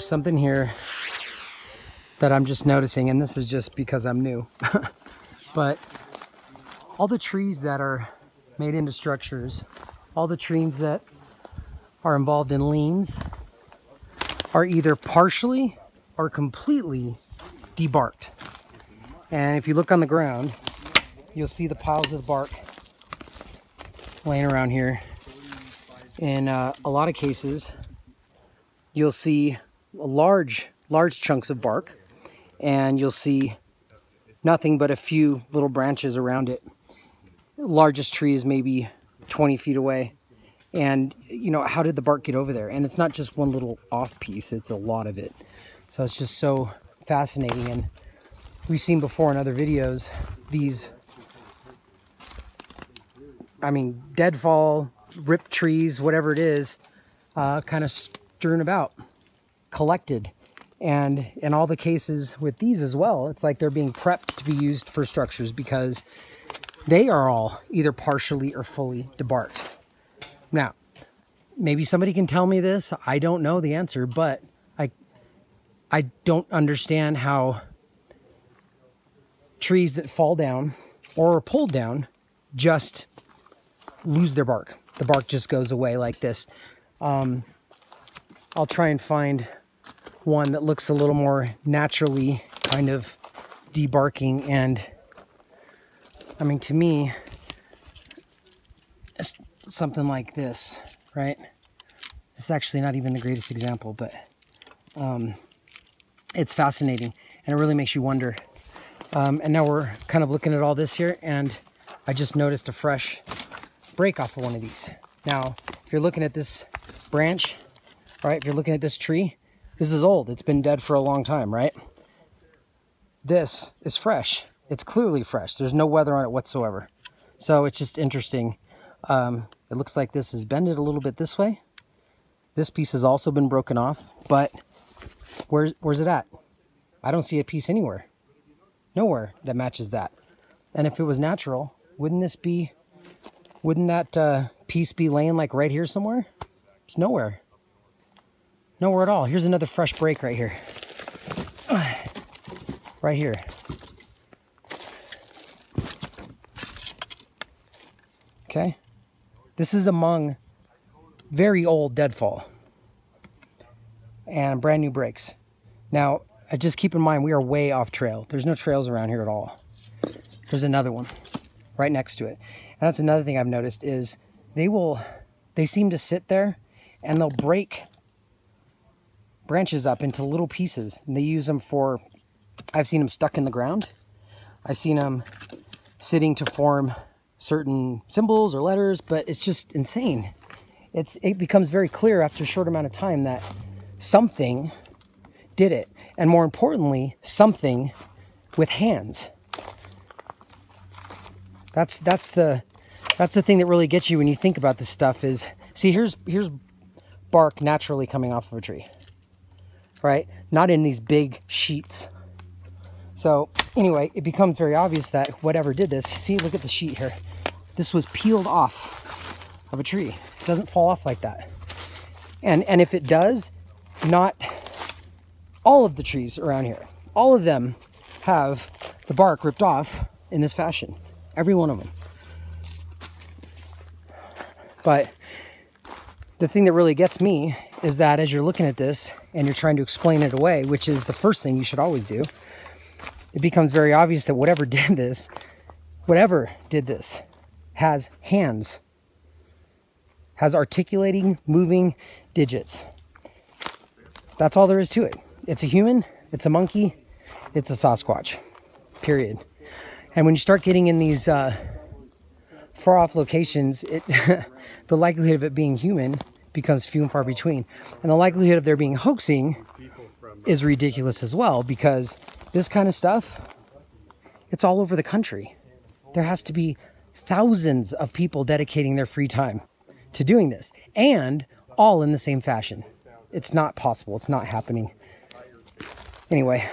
something here that I'm just noticing, and this is just because I'm new. But all the trees that are made into structures, all the trees that are involved in liens are either partially or completely debarked. And if you look on the ground, you'll see the piles of bark laying around here. In a lot of cases, you'll see large chunks of bark, and you'll see nothing but a few little branches around it. The largest tree is maybe 20 feet away. And, you know, how did the bark get over there? And it's not just one little off piece, it's a lot of it. So it's just so fascinating. And we've seen before in other videos, these, I mean, deadfall, ripped trees, whatever it is, kind of strewn about, collected. And in all the cases with these as well, it's like they're being prepped to be used for structures because they are all either partially or fully debarked. Now, maybe somebody can tell me this. I don't know the answer, but I don't understand how trees that fall down or are pulled down just lose their bark. The bark just goes away like this. I'll try and find one that looks a little more naturally kind of debarking, and I mean, to me, it's something like this, right? It's actually not even the greatest example, but it's fascinating, and it really makes you wonder. And now we're kind of looking at all this here, and I just noticed a fresh break off of one of these. Now, if you're looking at this branch, right, if you're looking at this tree, this is old. It's been dead for a long time, right? This is fresh. It's clearly fresh. There's no weather on it whatsoever. So it's just interesting. It looks like this is bended a little bit this way. This piece has also been broken off, but where's it at? I don't see a piece anywhere. Nowhere that matches that. And if it was natural, wouldn't that piece be laying like right here somewhere? It's nowhere. Nowhere at all. Here's another fresh break right here. Right here. Okay. This is among very old deadfall and brand new breaks. Now, just keep in mind, we are way off trail. There's no trails around here at all. There's another one right next to it. And that's another thing I've noticed is they seem to sit there and they'll break branches up into little pieces. And they use them for, I've seen them stuck in the ground. I've seen them sitting to form certain symbols or letters, but it's just insane. It becomes very clear after a short amount of time that something did it. And more importantly, something with hands. That's the thing that really gets you when you think about this stuff is, see, here's bark naturally coming off of a tree, right? Not in these big sheets. So anyway, it becomes very obvious that whatever did this, see, look at the sheet here. This was peeled off of a tree. It doesn't fall off like that. And if it does, not all of the trees around here, all of them have the bark ripped off in this fashion. Every one of them. But the thing that really gets me is that as you're looking at this and you're trying to explain it away, which is the first thing you should always do, it becomes very obvious that whatever did this has hands, has articulating, moving digits. That's all there is to it. It's a human, it's a monkey, it's a Sasquatch, period. And when you start getting in these far off locations, the likelihood of it being human becomes few and far between. And the likelihood of there being hoaxing is ridiculous as well, because this kind of stuff, it's all over the country. There has to be thousands of people dedicating their free time to doing this, and all in the same fashion. It's not possible. It's not happening. Anyway,